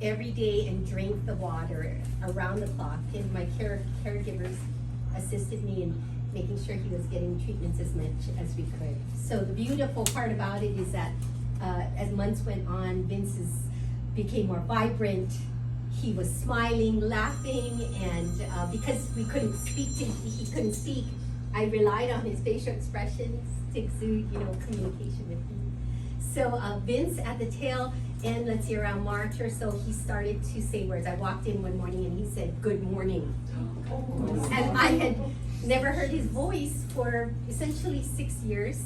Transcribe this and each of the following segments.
every day and drank the water around the clock. And my caregivers assisted me in making sure he was getting treatments as much as we could. So the beautiful part about it is that as months went on, Vince's became more vibrant. He was smiling, laughing, and because he couldn't speak, I relied on his facial expressions to exude, communication with him. So Vince at the tail end, let's see, around March or so, he started to say words. I walked in one morning and he said, "Good morning." And I had never heard his voice for essentially 6 years.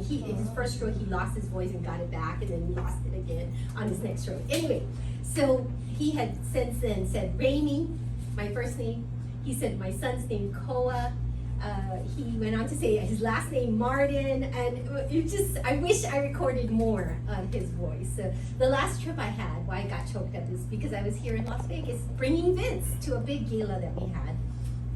His first stroke, he lost his voice and got it back, and then he lost it again on his next stroke. Anyway, so he had since then said Remi, my first name. He said my son's name, Koa. He went on to say his last name, Marden, and I wish I recorded more of his voice. So the last trip I had, why I got choked up, is because I was here in Las Vegas bringing Vince to a big gala that we had.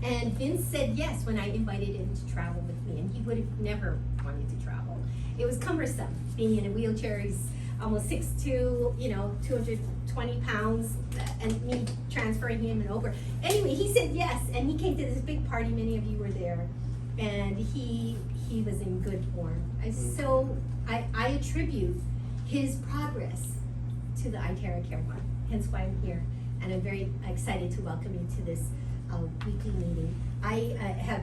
And Vince said yes when I invited him to travel with me, and he would have never wanted to travel. It was cumbersome being in a wheelchair. He's almost 6'2", 220 pounds, and me transferring him and over. Anyway, he said yes, and he came to this big party. Many of you were there, and he was in good form. So I attribute his progress to the Iteracare one. Hence why I'm here, and I'm very excited to welcome you to this weekly meeting.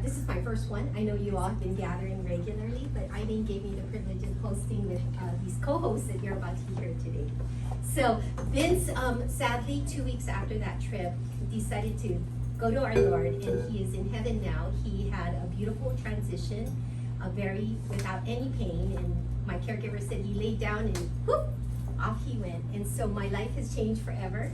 This is my first one. I know you all have been gathering regularly, but Eileen gave me the privilege of hosting with these co-hosts that you're about to hear today. So Vince, sadly, 2 weeks after that trip, decided to go to our Lord, and he is in heaven now. He had a beautiful transition, without any pain, and my caregiver said he laid down and whoop, off he went. And so my life has changed forever.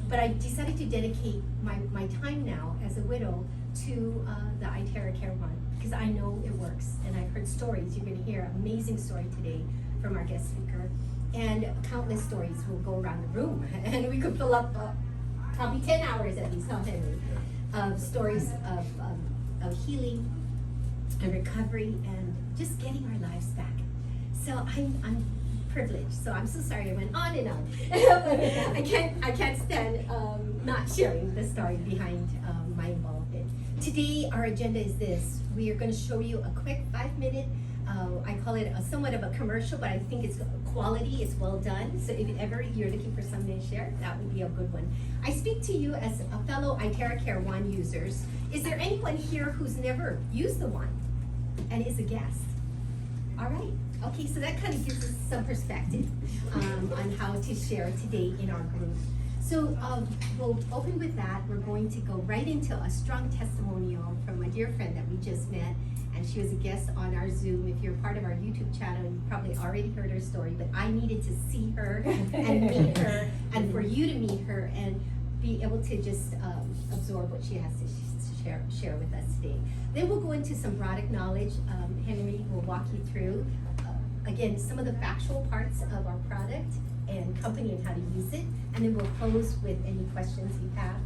But I decided to dedicate my time now as a widow to the Iteracare one, because I know it works, and I've heard stories. You're going to hear an amazing story today from our guest speaker, and countless stories will go around the room, and we could fill up probably 10 hours at least, huh, Henry, of stories of healing and recovery and just getting our lives back. So I'm privileged. So I'm so sorry I went on and on. I can't stand not sharing the story behind my involvement. Today our agenda is this. We are going to show you a quick 5-minute, I call it somewhat of a commercial, but I think it's quality, it's well done. So if ever you're looking for something to share, that would be a good one. I speak to you as a fellow Iteracare One users. Is there anyone here who's never used the one and is a guest? All right. Okay, so that kind of gives us some perspective on how to share today in our group. So we'll open with that. We're going to go right into a strong testimonial from a dear friend that we just met, and she was a guest on our Zoom. If you're part of our YouTube channel, you probably already heard her story, but I needed to see her and meet her, and for you to meet her and be able to just absorb what she has to share with us today. Then we'll go into some product knowledge. Henry will walk you through again, some of the factual parts of our product and company and how to use it, and then we'll close with any questions you have.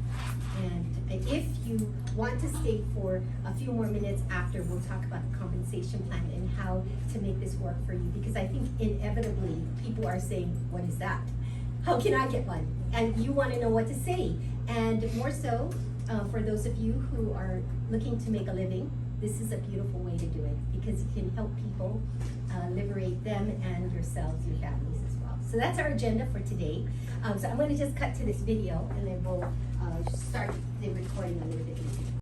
And if you want to stay for a few more minutes after, we'll talk about the compensation plan and how to make this work for you, because I think inevitably people are saying, what is that? How can I get one? And you want to know what to say. And more so, for those of you who are looking to make a living, this is a beautiful way to do it, because it can help people liberate them and yourselves, your families as well. So that's our agenda for today. So I'm going to just cut to this video, and then we'll